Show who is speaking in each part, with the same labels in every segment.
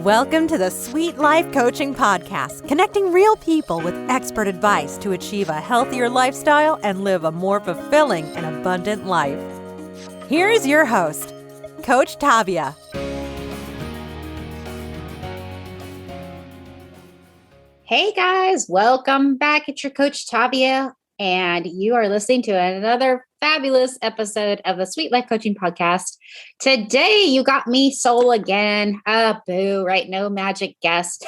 Speaker 1: Welcome to the Sweet Life Coaching Podcast, connecting real people with expert advice to achieve a healthier lifestyle and live a more fulfilling and abundant life. Here is your host, Coach Tavia.
Speaker 2: Hey guys, welcome back. It's your Coach Tavia, and you are listening to another fabulous episode of the Sweet Life Coaching Podcast. Today, you got me soul again. Boo, right? No magic guest.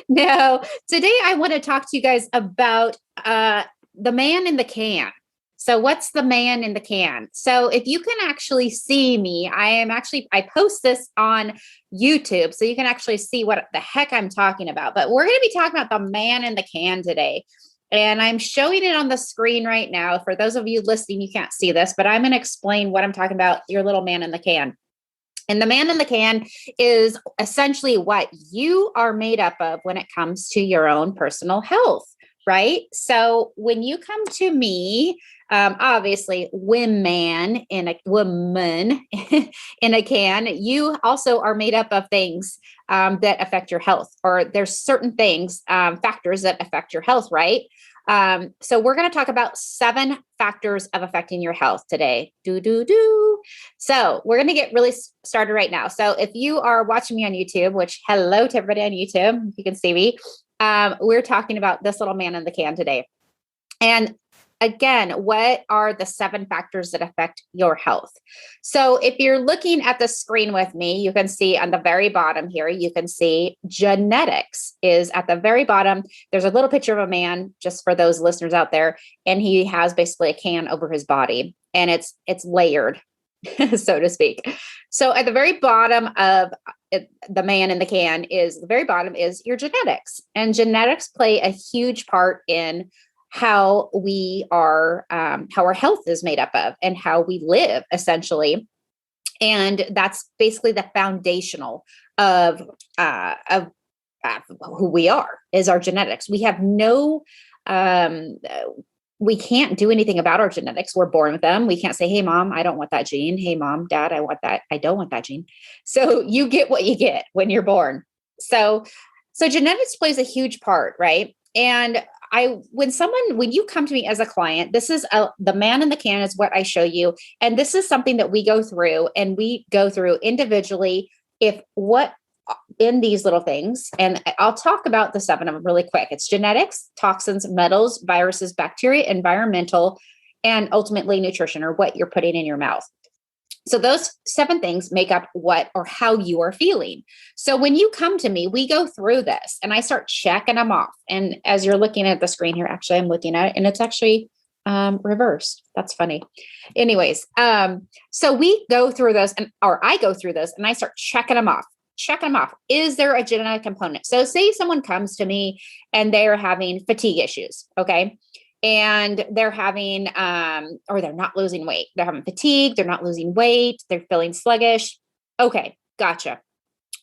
Speaker 2: No, today I want to talk to you guys about the man in the can. So what's the man in the can? So if you can actually see me, I post this on YouTube, so you can actually see what the heck I'm talking about. But we're going to be talking about the man in the can today. And I'm showing it on the screen right now. For those of you listening, you can't see this, but I'm going to explain what I'm talking about, your little man in the can. And the man in the can is essentially what you are made up of when it comes to your own personal health, right? So when you come to me, obviously woman in a can, you also are made up of things that affect your health, or there's certain things, factors that affect your health, right? So we're going to talk about 7 factors of affecting your health today. So we're going to get really started right now. So if you are watching me on YouTube, which hello to everybody on YouTube, you can see me, we're talking about this little man in the can today. And again, what are the 7 factors that affect your health? So if you're looking at the screen with me, you can see on the very bottom here, you can see genetics is at the very bottom. There's a little picture of a man, just for those listeners out there, and he has basically a can over his body, and it's layered, so to speak. So at the very bottom of the man in the can is your genetics, and genetics play a huge part in how we are, how our health is made up of, and how we live, essentially. And that's basically the foundational of who we are, is our genetics. We have we can't do anything about our genetics. We're born with them. We can't say, hey, mom, I don't want that gene. Hey, mom, dad, I want that. I don't want that gene. So you get what you get when you're born. So genetics plays a huge part, right? And when you come to me as a client, this is the man in the can is what I show you. And this is something that we go through individually, in these little things. And I'll talk about the 7 of them really quick. It's genetics, toxins, metals, viruses, bacteria, environmental, and ultimately nutrition, or what you're putting in your mouth. So those 7 things make up what or how you are feeling. So when you come to me, we go through this and I start checking them off. And as you're looking at the screen here, actually, I'm looking at it and it's actually reversed. That's funny. Anyways, so we go through those, I go through those and I start checking them off. Is there a genetic component? So say someone comes to me and they're having fatigue issues. Okay. And they're having, or they're not losing weight. They're having fatigue. They're not losing weight. They're feeling sluggish. Okay. Gotcha.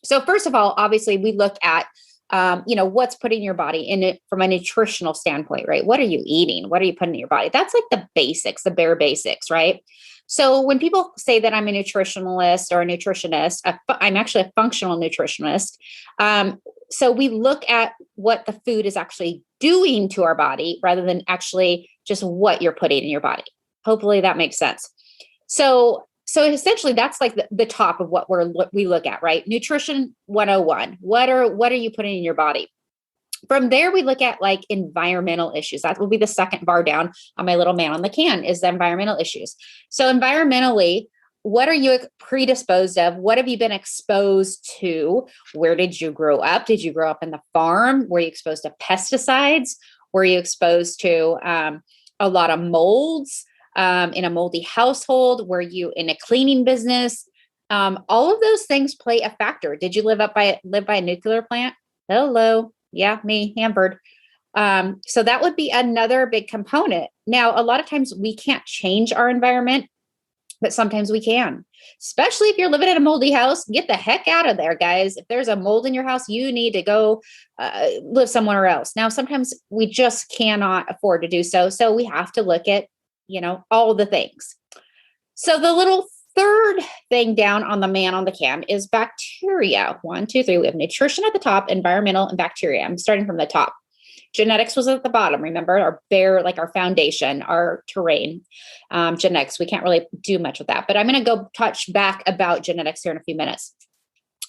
Speaker 2: So first of all, obviously we look at, what's putting your body in it from a nutritional standpoint, right? What are you eating? What are you putting in your body? That's like the basics, the bare basics, right? So when people say that I'm a nutritionalist or a nutritionist, I'm actually a functional nutritionist. So we look at what the food is actually doing to our body rather than actually just what you're putting in your body. Hopefully that makes sense. So essentially that's like the top of what we look at, right? Nutrition 101. What are you putting in your body? From there, we look at like environmental issues. That will be the second bar down on my little man on the can, is the environmental issues. So environmentally, what are you predisposed of? What have you been exposed to? Where did you grow up? Did you grow up in the farm? Were you exposed to pesticides? Were you exposed to a lot of molds in a moldy household? Were you in a cleaning business? All of those things play a factor. Did you live by a nuclear plant? Hello. Yeah, me, Hamburg. So that would be another big component. Now, a lot of times we can't change our environment, but sometimes we can, especially if you're living in a moldy house. Get the heck out of there, guys. If there's a mold in your house, you need to go live somewhere else. Now, sometimes we just cannot afford to do so. So we have to look at, all the things. So the little third thing down on the man on the can is bacteria. 1, 2, 3. We have nutrition at the top, environmental, and bacteria. I'm starting from the top. Genetics was at the bottom. Remember, our foundation, our terrain. Genetics, we can't really do much with that, but I'm going to go touch back about genetics here in a few minutes.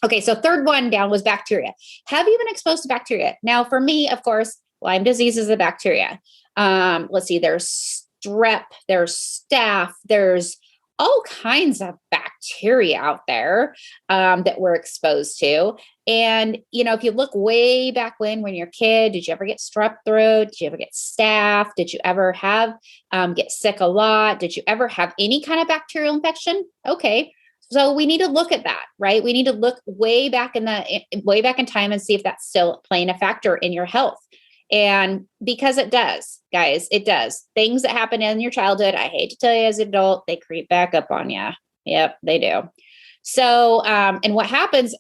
Speaker 2: Okay, so third one down was bacteria. Have you been exposed to bacteria? Now, for me, of course, Lyme disease is a bacteria. Let's see, there's strep, there's staph, there's all kinds of bacteria out there that we're exposed to. And, if you look way back when you're a kid, did you ever get strep throat? Did you ever get staph? Did you ever have get sick a lot? Did you ever have any kind of bacterial infection? Okay. So we need to look at that, right? We need to look way back in time and see if that's still playing a factor in your health. And because it does, guys, it does. Things that happen in your childhood, I hate to tell you as an adult, they creep back up on you. Yep, they do. So, and what happens,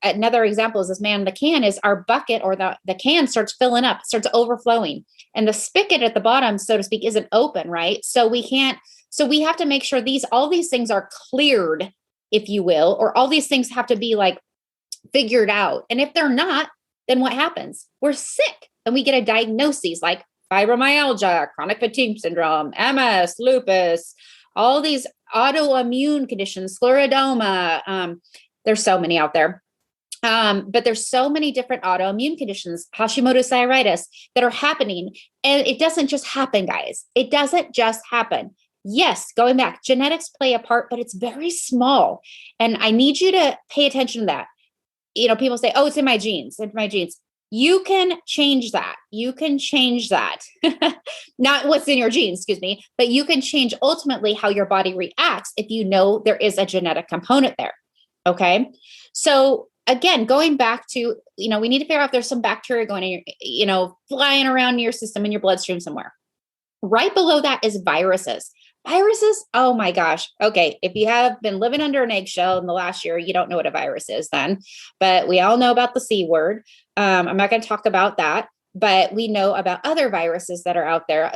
Speaker 2: another example is this man in the can is our bucket or the can starts filling up, starts overflowing. And the spigot at the bottom, so to speak, isn't open, right? So we have to make sure all these things are cleared, if you will, or all these things have to be like figured out. And if they're not, then what happens? We're sick and we get a diagnosis like fibromyalgia, chronic fatigue syndrome, MS, lupus, all these autoimmune conditions, scleroderma. There's so many out there. But there's so many different autoimmune conditions, Hashimoto's thyroiditis, that are happening. And it doesn't just happen, guys. It doesn't just happen. Yes, going back, genetics play a part, but it's very small. And I need you to pay attention to that. People say, oh, it's in my genes. It's in my genes. You can change that. You can change that. Not what's in your genes, excuse me, but you can change ultimately how your body reacts if you know there is a genetic component there. Okay. So again, going back to, we need to figure out if there's some bacteria going in flying around in your system, in your bloodstream somewhere. Right below that is viruses. Viruses, oh my gosh. Okay. If you have been living under an eggshell in the last year, you don't know what a virus is then, but we all know about the C word. I'm not going to talk about that, but we know about other viruses that are out there,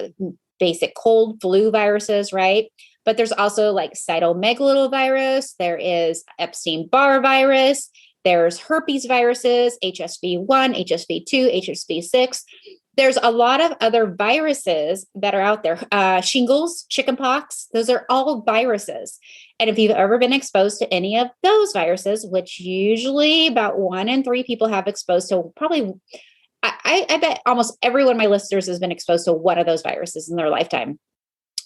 Speaker 2: basic cold, flu viruses, right? But there's also like cytomegalovirus. There is Epstein-Barr virus. There's herpes viruses, HSV-1, HSV-2, HSV-6. There's a lot of other viruses that are out there. Shingles, chickenpox, those are all viruses. And if you've ever been exposed to any of those viruses, which usually about 1 in 3 people have exposed to, probably, I bet almost every one of my listeners has been exposed to one of those viruses in their lifetime.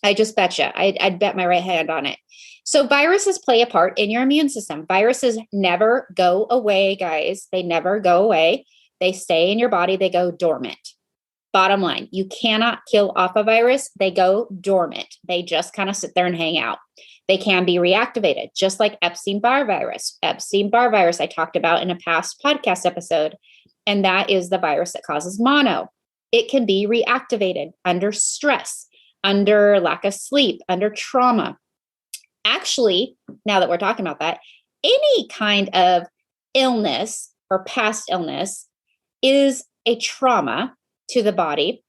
Speaker 2: I just bet you. I'd bet my right hand on it. So viruses play a part in your immune system. Viruses never go away, guys. They never go away. They stay in your body. They go dormant. Bottom line, you cannot kill off a virus. They go dormant. They just kind of sit there and hang out. They can be reactivated, just like Epstein-Barr virus. Epstein-Barr virus I talked about in a past podcast episode, and that is the virus that causes mono. It can be reactivated under stress, under lack of sleep, under trauma. Actually, now that we're talking about that, any kind of illness or past illness is a trauma to the body,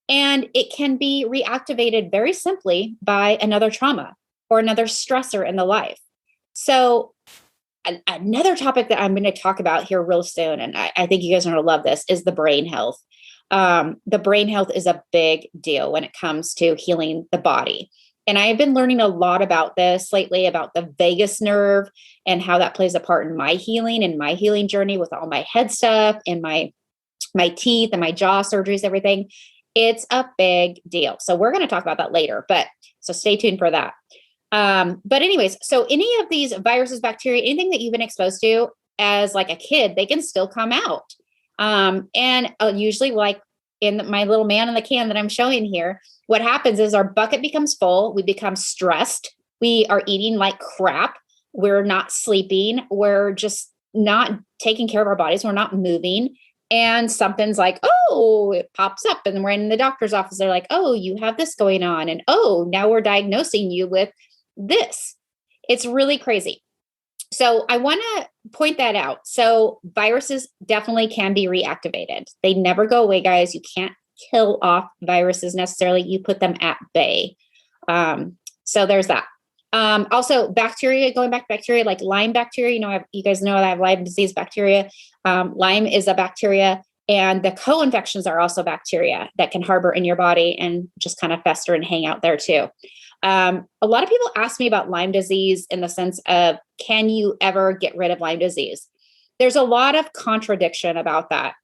Speaker 2: and it can be reactivated very simply by another trauma or another stressor in the life. So another topic that I'm going to talk about here real soon, and I think you guys are going to love this, is the brain health. The brain health is a big deal when it comes to healing the body. And I've been learning a lot about this lately, about the vagus nerve and how that plays a part in my healing and my healing journey with all my head stuff and my teeth and my jaw surgeries, everything. It's a big deal. So we're going to talk about that later, so stay tuned for that. But anyways, so any of these viruses, bacteria, anything that you've been exposed to as like a kid, they can still come out. And usually like in my little man in the can that I'm showing here, what happens is our bucket becomes full. We become stressed. We are eating like crap. We're not sleeping. We're just not taking care of our bodies. We're not moving. And something's like, oh, it pops up and we're in the doctor's office. They're like, oh, you have this going on. And oh, now we're diagnosing you with this. It's really crazy. So I want to point that out. So viruses definitely can be reactivated. They never go away, guys. You can't kill off viruses necessarily. You put them at bay. So there's that. Also bacteria, going back to bacteria, like Lyme bacteria, you guys know that I have Lyme disease bacteria. Lyme is a bacteria, and the co-infections are also bacteria that can harbor in your body and just kind of fester and hang out there too. A lot of people ask me about Lyme disease in the sense of, can you ever get rid of Lyme disease? There's a lot of contradiction about that.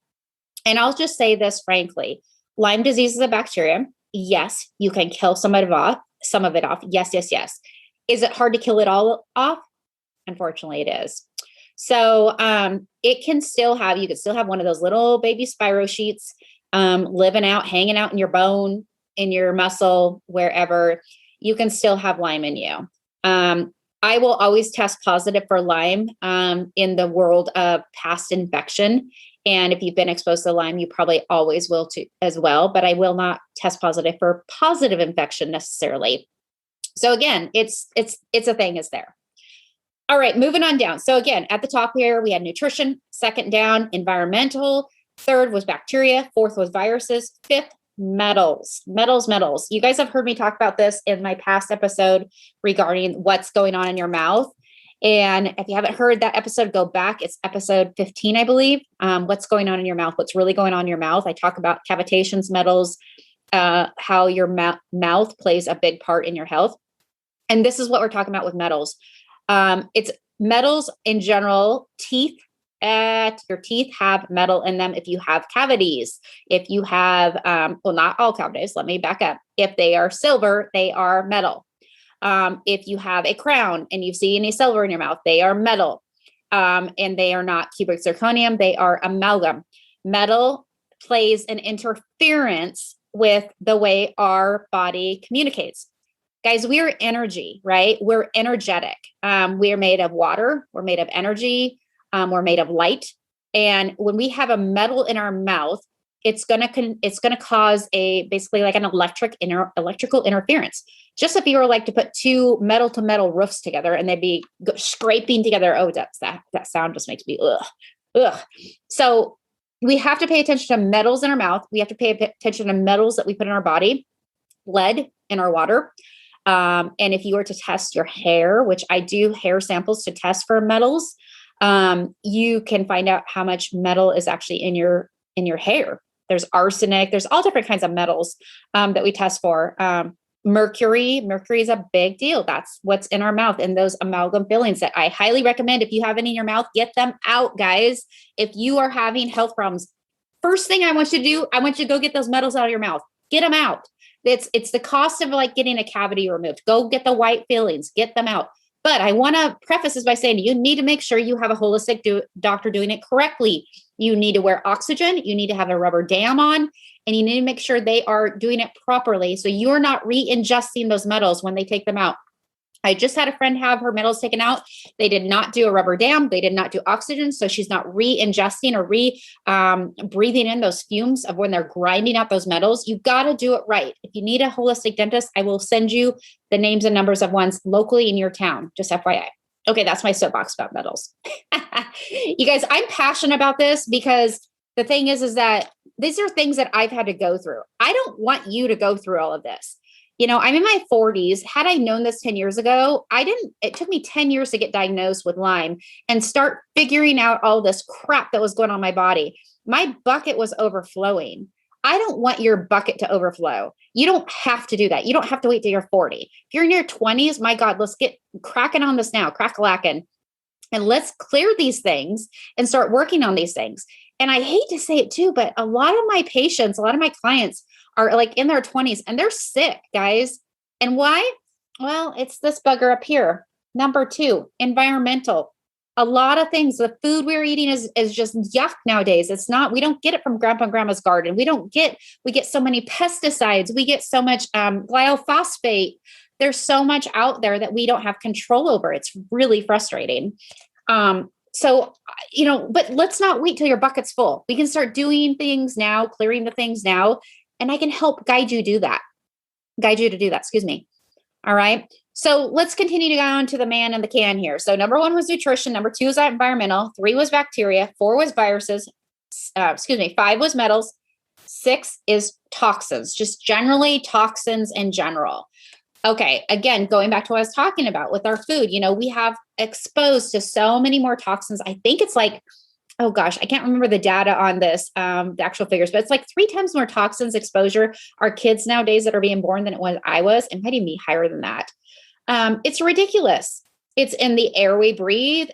Speaker 2: And I'll just say this frankly, Lyme disease is a bacteria. Yes, you can kill some of it off. Yes, yes, yes. Is it hard to kill it all off? Unfortunately, it is. So you can still have one of those little baby spiro sheets hanging out in your bone, in your muscle, wherever. You can still have Lyme in you. I will always test positive for Lyme in the world of past infection. And if you've been exposed to Lyme, you probably always will too as well, but I will not test positive for positive infection necessarily. So again, it's a thing, it's there. All right, moving on down. So again, at the top here, we had nutrition. Second down, environmental. Third was bacteria. Fourth was viruses. Fifth, metals. You guys have heard me talk about this in my past episode regarding what's going on in your mouth. And if you haven't heard that episode, go back. It's episode 15, I believe. What's going on in your mouth? What's really going on in your mouth? I talk about cavitations, metals, how your mouth plays a big part in your health. And this is what we're talking about with metals. It's metals in general. Your teeth have metal in them. If you have cavities, if you have, not all cavities, let me back up. If they are silver, they are metal. If you have a crown and you see any silver in your mouth, they are metal. And they are not cubic zirconium, they are amalgam. Metal plays an interference with the way our body communicates. Guys, we are energy, right? We're energetic. We are made of water. We're made of energy. We're made of light. And when we have a metal in our mouth, it's going to cause basically like an electrical interference. Just if you were like to put two metal to metal roofs together and they'd be scraping together. Oh, that sound just makes me ugh. So we have to pay attention to metals in our mouth. We have to pay attention to metals that we put in our body, lead in our water. And if you were to test your hair, which I do hair samples to test for metals, you can find out how much metal is actually in your hair. There's arsenic. There's all different kinds of metals that we test for. Mercury is a big deal. That's what's in our mouth, and those amalgam fillings that I highly recommend. If you have any in your mouth, get them out, guys. If you are having health problems, first thing I want you to do, I want you to go get those metals out of your mouth. Get them out. It's the cost of like getting a cavity removed. Go get the white fillings, get them out. But I want to preface this by saying you need to make sure you have a holistic doctor doing it correctly. You need to wear oxygen. You need to have a rubber dam on, and you need to make sure they are doing it properly. So you're not re-ingesting those metals when they take them out. I just had a friend have her metals taken out. They did not do a rubber dam. They did not do oxygen. So she's not re-ingesting or breathing in those fumes of when they're grinding out those metals. You got to do it right. If you need a holistic dentist, I will send you the names and numbers of ones locally in your town, just FYI. Okay, that's my soapbox about metals. You guys, I'm passionate about this because the thing is that these are things that I've had to go through. I don't want you to go through all of this. I'm in my 40s. Had I known this 10 years ago, it took me 10 years to get diagnosed with Lyme and start figuring out all this crap that was going on in my body. My bucket was overflowing. I don't want your bucket to overflow. You don't have to do that. You don't have to wait till you're 40. If you're in your 20s, my God, let's get cracking on this now, crack-a-lackin'. And let's clear these things and start working on these things. And I hate to say it too, but a lot of my patients, a lot of my clients are like in their 20s and they're sick, guys. And why? Well, it's this bugger up here. Number 2, environmental. A lot of things. The food we're eating is just yuck nowadays. It's not, we don't get it from grandpa and grandma's garden. We get so many pesticides. We get so much glyphosate. There's so much out there that we don't have control over. It's really frustrating. So, but let's not wait till your bucket's full. We can start doing things now, clearing the things now, and I can help guide you to do that. Excuse me. All right. So let's continue to go on to the man in the can here. So number 1 was nutrition. Number 2 was environmental. 3 was bacteria. 4 was viruses. 5 was metals. 6 is toxins, just generally toxins in general. Okay. Again, going back to what I was talking about with our food, we have exposed to so many more toxins. I think it's like, oh gosh, I can't remember the data on this, the actual figures, but it's like 3 times more toxins exposure are kids nowadays that are being born than it was I was, and maybe me higher than that. It's ridiculous. It's in the air we breathe.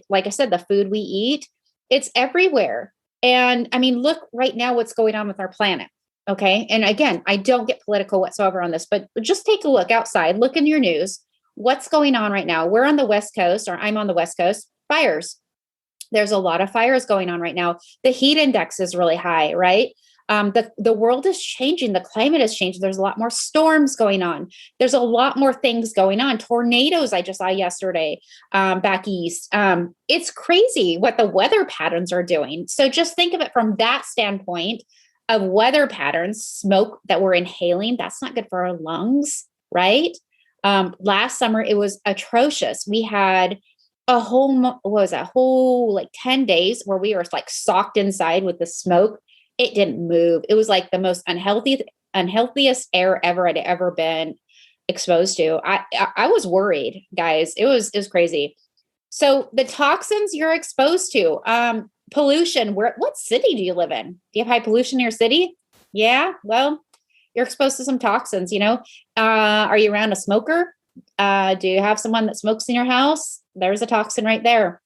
Speaker 2: Like I said, the food we eat, it's everywhere. And I mean, look right now what's going on with our planet. Okay. And again, I don't get political whatsoever on this, but just take a look outside, look in your news. What's going on right now? We're on the West Coast, or I'm on the West Coast, fires. There's a lot of fires going on right now. The heat index is really high, right? The world is changing. The climate is changing. There's a lot more storms going on. There's a lot more things going on. Tornadoes I just saw yesterday back east. It's crazy what the weather patterns are doing. So just think of it from that standpoint of weather patterns, smoke that we're inhaling. That's not good for our lungs, right? Last summer, it was atrocious. We had a whole like 10 days where we were like socked inside with the smoke. It didn't move. It was like the most unhealthiest air I'd ever been exposed to. I was worried, guys. It was crazy. So the toxins you're exposed to, pollution. What city do you live in? Do you have high pollution in your city? Yeah. Well, you're exposed to some toxins, are you around a smoker? Do you have someone that smokes in your house? There's a toxin right there.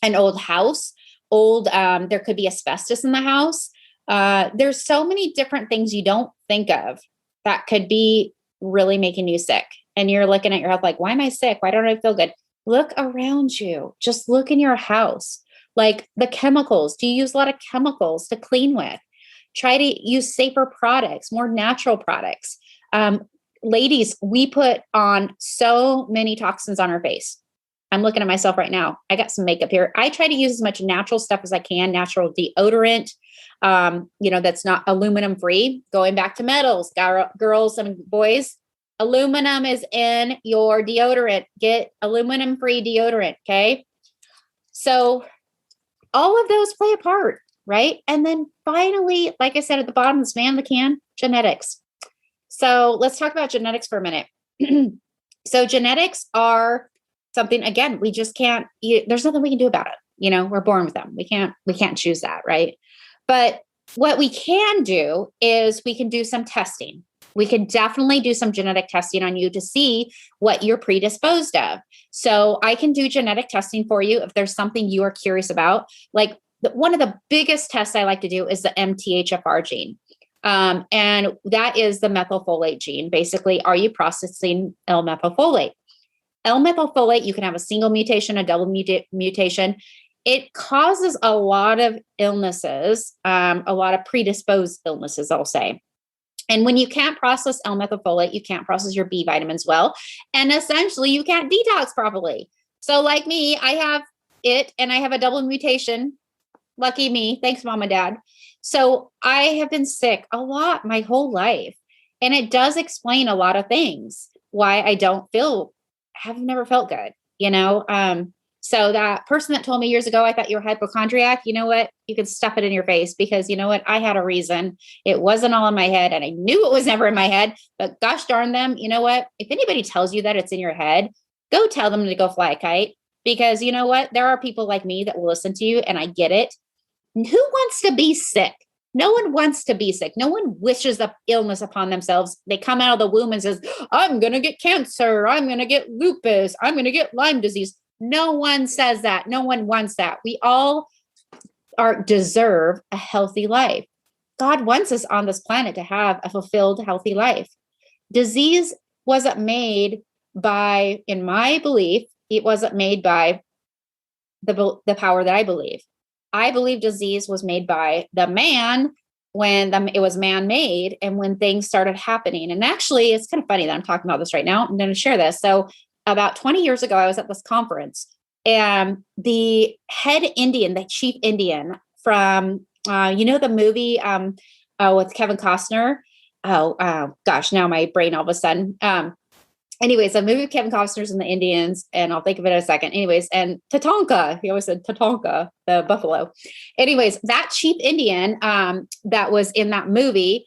Speaker 2: An old house, there could be asbestos in the house. There's so many different things you don't think of that could be really making you sick. And you're looking at your health like, why am I sick? Why don't I feel good? Look around you. Just look in your house. Like the chemicals. Do you use a lot of chemicals to clean with? Try to use safer products, more natural products. Ladies, we put on so many toxins on our face. I'm looking at myself right now. I got some makeup here. I try to use as much natural stuff as I can, natural deodorant, that's not aluminum free. Going back to metals, girls and boys, aluminum is in your deodorant. Get aluminum free deodorant. Okay. So all of those play a part, right? And then finally, like I said, at the bottom, this man in the can, genetics. So let's talk about genetics for a minute. So genetics are something, again, we just can't, there's nothing we can do about it. We're born with them. We can't choose that. Right. But what we can do is we can do some testing. We can definitely do some genetic testing on you to see what you're predisposed of. So I can do genetic testing for you if there's something you are curious about. Like one of the biggest tests I like to do is the MTHFR gene. And that is the methylfolate gene. Basically, are you processing L-methylfolate? L-methylfolate, you can have a single mutation, a double mutation. It causes a lot of illnesses, a lot of predisposed illnesses, I'll say. And when you can't process L-methylfolate, you can't process your B vitamins well. And essentially, you can't detox properly. So like me, I have it and I have a double mutation. Lucky me. Thanks, mom and dad. So I have been sick a lot my whole life. And it does explain a lot of things why I have never felt good, So that person that told me years ago, I thought you were hypochondriac, you know what? You could stuff it in your face because you know what? I had a reason. It wasn't all in my head and I knew it was never in my head, but gosh darn them. You know what? If anybody tells you that it's in your head, go tell them to go fly a kite because you know what? There are people like me that will listen to you and I get it. Who wants to be sick? No one wants to be sick. No one wishes the illness upon themselves. They come out of the womb and says, I'm going to get cancer. I'm going to get lupus. I'm going to get Lyme disease. No one says that. No one wants that. We all deserve a healthy life. God wants us on this planet to have a fulfilled, healthy life. Disease wasn't made by, in my belief, it wasn't made by the power that I believe. I believe disease was made by the man when it was man-made and when things started happening. And actually, it's kind of funny that I'm talking about this right now. I'm going to share this. So about 20 years ago, I was at this conference and the head Indian, the chief Indian from, the movie with Kevin Costner. Gosh, now my brain all of a sudden. Anyways, the movie with Kevin Costner's and the Indians, and I'll think of it in a second. Anyways, and Tatanka, he always said Tatanka, the buffalo. Anyways, that chief Indian that was in that movie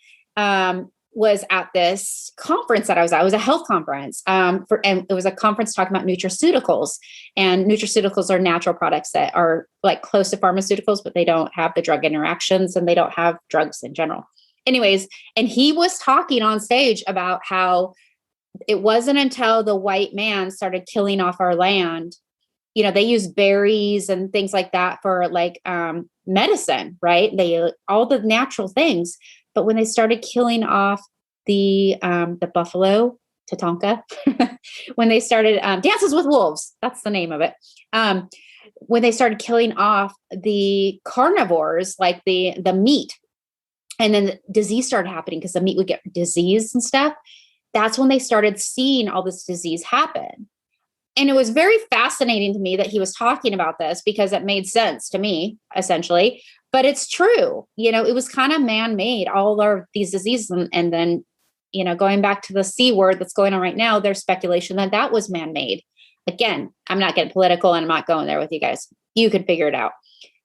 Speaker 2: was at this conference that I was at. It was a health conference, and it was a conference talking about nutraceuticals. And nutraceuticals are natural products that are like close to pharmaceuticals, but they don't have the drug interactions and they don't have drugs in general. Anyways, and he was talking on stage about how it wasn't until the white man started killing off our land. You know, they use berries and things like that for like medicine, right? They all the natural things. But when they started killing off the buffalo, Tatanka, when they started Dances with Wolves, that's the name of it. When they started killing off the carnivores, like the meat, and then the disease started happening because the meat would get diseased and stuff. That's when they started seeing all this disease happen. And it was very fascinating to me that he was talking about this because it made sense to me, essentially. But it's true. You know, it was kind of man-made, all of these diseases. And then, you know, going back to the C word that's going on right now, there's speculation that that was man-made. Again, I'm not getting political and I'm not going there with you guys. You can figure it out.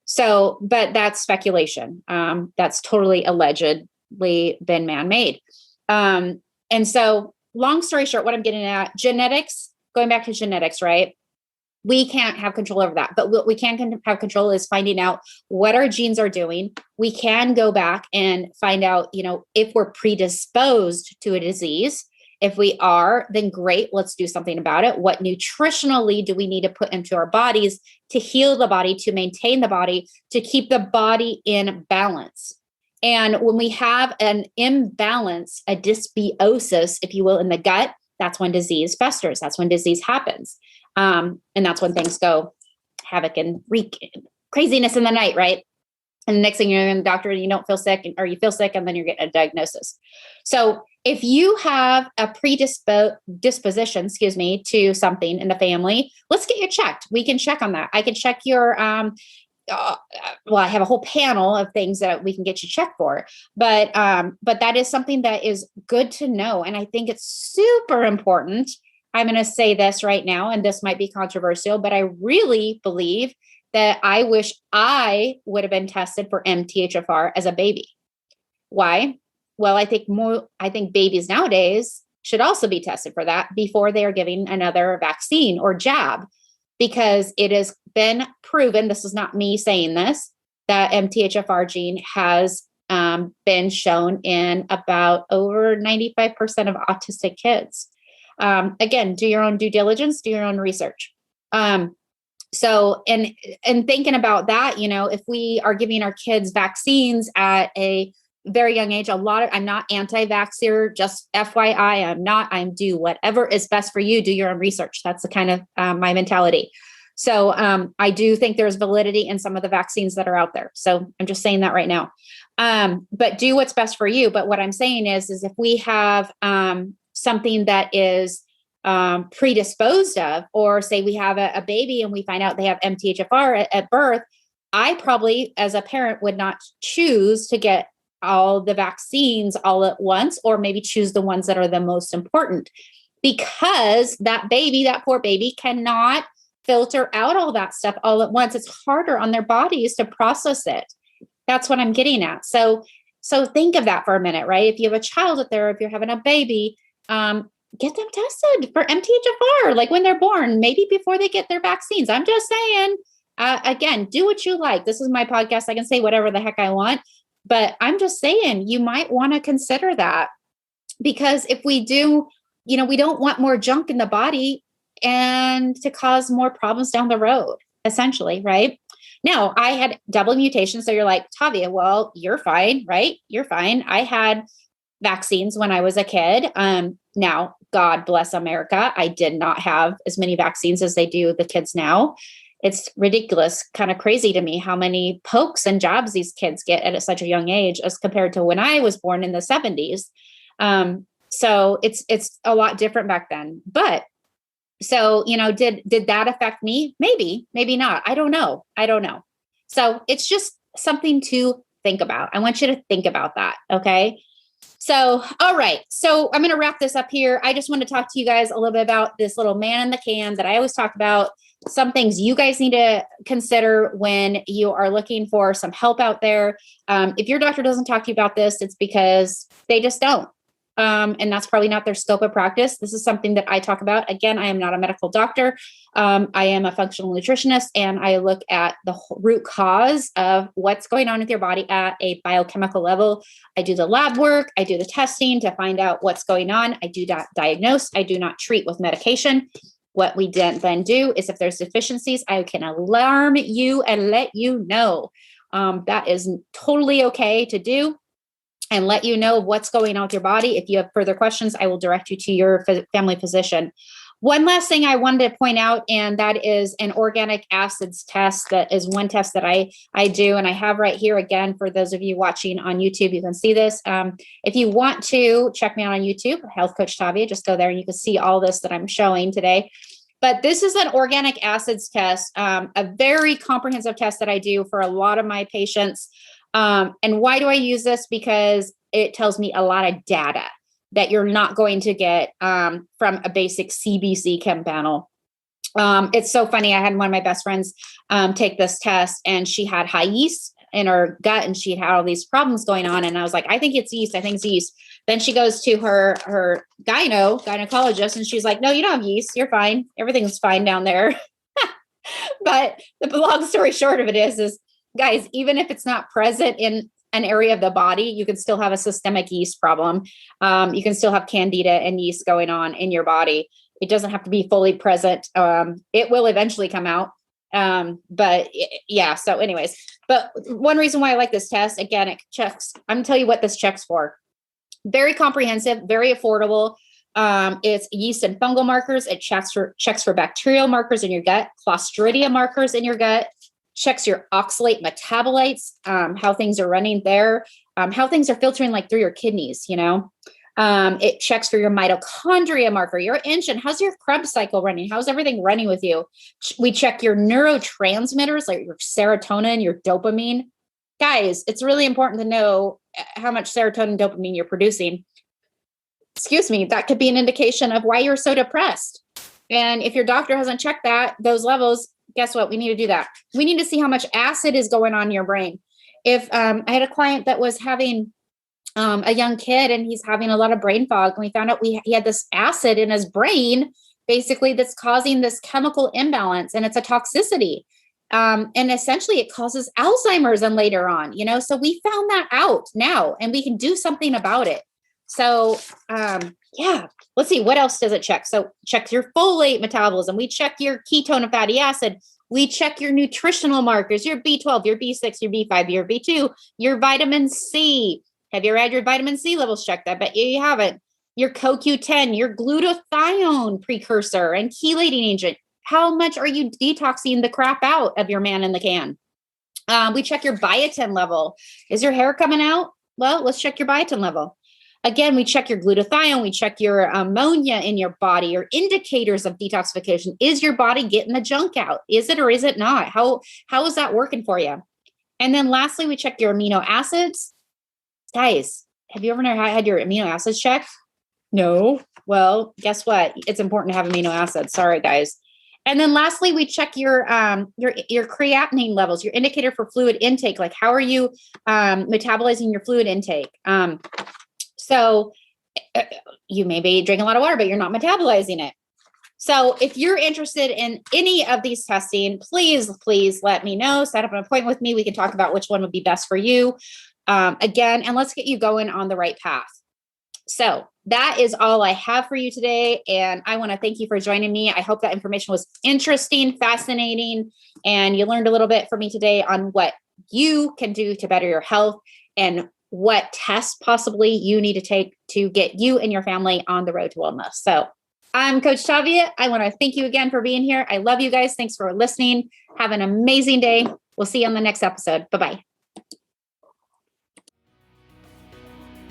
Speaker 2: So, but that's speculation. That's totally allegedly been man-made. And so long story short, what I'm getting at, genetics, going back to genetics, right? We can't have control over that. But what we can have control is finding out what our genes are doing. We can go back and find out, you know, if we're predisposed to a disease. If we are, then great, let's do something about it. What nutritionally do we need to put into our bodies to heal the body, to maintain the body, to keep the body in balance? And when we have an imbalance, a dysbiosis, if you will, in the gut, that's when disease festers. That's when disease happens. And that's when things go havoc and wreak craziness in the night, right? And the next thing you're in the doctor and you don't feel sick, or you feel sick and then you're getting a diagnosis. So if you have a predisposition, to something in the family, let's get you checked. We can check on that. I can check your, well, I have a whole panel of things that we can get you checked for, but that is something that is good to know. And I think it's super important. I'm going to say this right now, and this might be controversial, but I really believe that I wish I would have been tested for MTHFR as a baby. Why? Well, I think babies nowadays should also be tested for that before they are giving another vaccine or jab, because it has been proven, this is not me saying this, that MTHFR gene has been shown in about over 95% of autistic kids. Again, do your own due diligence, do your own research. So, and thinking about that, you know, if we are giving our kids vaccines at a very young age, I'm not anti-vaxxer, just FYI, I'm do whatever is best for you, do your own research. That's the kind of my mentality. So I do think there's validity in some of the vaccines that are out there. So I'm just saying that right now. But do what's best for you. But what I'm saying is if we have something that is predisposed of, or say we have a baby and we find out they have MTHFR at birth, I probably as a parent would not choose to get all the vaccines all at once, or maybe choose the ones that are the most important, because that poor baby cannot filter out all that stuff all at once. It's harder on their bodies to process it. That's what I'm getting at. So think of that for a minute, right? If you have a child out there, if you're having a baby, get them tested for MTHFR, like when they're born, maybe before they get their vaccines. I'm just saying, again, do what you like. This is my podcast. I can say whatever the heck I want, but I'm just saying you might want to consider that, because if we do, you know, we don't want more junk in the body and to cause more problems down the road, essentially, right? Now, I had double mutations. So you're like, Tavia, well, you're fine, right? You're fine. I had vaccines when I was a kid. Now, God bless America, I did not have as many vaccines as they do the kids now. It's ridiculous, kind of crazy to me how many pokes and jabs these kids get at such a young age as compared to when I was born in the 70s. So it's a lot different back then. But so, you know, did that affect me? Maybe not. I don't know. So it's just something to think about. I want you to think about that. Okay. So, all right. So I'm going to wrap this up here. I just want to talk to you guys a little bit about this little man in the can that I always talk about. Some things you guys need to consider when you are looking for some help out there. If your doctor doesn't talk to you about this, it's because they just don't. And that's probably not their scope of practice. This is something that I talk about. Again, I am not a medical doctor. I am a functional nutritionist, and I look at the root cause of what's going on with your body at a biochemical level. I do the lab work. I do the testing to find out what's going on. I do not diagnose. I do not treat with medication. What we then do is if there's deficiencies, I can alarm you and let you know. That is totally okay to do, and let you know what's going on with your body. If you have further questions, I will direct you to your family physician. One last thing I wanted to point out, and that is an organic acids test. That is one test that I do, and I have right here again for those of you watching on YouTube. You can see this. If you want to check me out on YouTube, Health Coach Tavia, just go there and you can see all this that I'm showing today. But this is an organic acids test, a very comprehensive test that I do for a lot of my patients. And why do I use this? Because it tells me a lot of data that you're not going to get from a basic CBC chem panel. It's so funny. I had one of my best friends take this test, and she had high yeast in her gut, and she had all these problems going on. And I was like, I think it's yeast. I think it's yeast. Then she goes to her gynecologist, and she's like, no, you don't have yeast. You're fine. Everything's fine down there. But the long story short of it is guys, even if it's not present in an area of the body, you can still have a systemic yeast problem. You can still have candida and yeast going on in your body. It doesn't have to be fully present. It will eventually come out. But yeah, so anyways, but one reason why I like this test, again, it checks, I'm gonna tell you what this checks for. Very comprehensive, very affordable. It's yeast and fungal markers. It checks for bacterial markers in your gut, Clostridia markers in your gut, checks your oxalate metabolites, how things are running there, how things are filtering like through your kidneys, you know. It checks for your mitochondria marker, your engine. How's your Krebs cycle running? How's everything running with you? We check your neurotransmitters, like your serotonin, your dopamine. Guys, it's really important to know how much serotonin and dopamine you're producing. Excuse me, that could be an indication of why you're so depressed. And if your doctor hasn't checked those levels, guess what? We need to do that. We need to see how much acid is going on in your brain. If I had a client that was having a young kid, and he's having a lot of brain fog, and we found out he had this acid in his brain, basically, that's causing this chemical imbalance, and it's a toxicity. And essentially it causes Alzheimer's and later on, you know, so we found that out now, and we can do something about it. So, yeah, let's see, what else does it check? So check your folate metabolism. We check your ketone and fatty acid. We check your nutritional markers, your B12, your B6, your B5, your B2, your vitamin C. Have you ever had your vitamin C levels checked? I bet you haven't. Your CoQ10, your glutathione precursor and chelating agent. How much are you detoxing the crap out of your man in the can? We check your biotin level. Is your hair coming out? Well, let's check your biotin level. Again, we check your glutathione. We check your ammonia in your body, your indicators of detoxification. Is your body getting the junk out? Is it or is it not? How is that working for you? And then lastly, we check your amino acids. Guys, have you ever had your amino acids checked? No. Well, guess what? It's important to have amino acids. Sorry, guys. And then lastly, we check your creatinine levels, your indicator for fluid intake. Like, how are you metabolizing your fluid intake? So you may be drinking a lot of water, but you're not metabolizing it. So if you're interested in any of these testing, please let me know. Set up an appointment with me. We can talk about which one would be best for you. Again, and let's get you going on the right path. So that is all I have for you today. And I want to thank you for joining me. I hope that information was interesting, fascinating, and you learned a little bit from me today on what you can do to better your health and what tests possibly you need to take to get you and your family on the road to wellness. So I'm Coach Tavia. I want to thank you again for being here. I love you guys. Thanks for listening. Have an amazing day. We'll see you on the next episode. Bye-bye.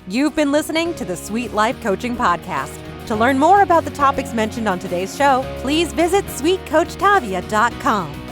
Speaker 1: You've been listening to the Sweet Life Coaching Podcast. To learn more about the topics mentioned on today's show, please visit sweetcoachtavia.com.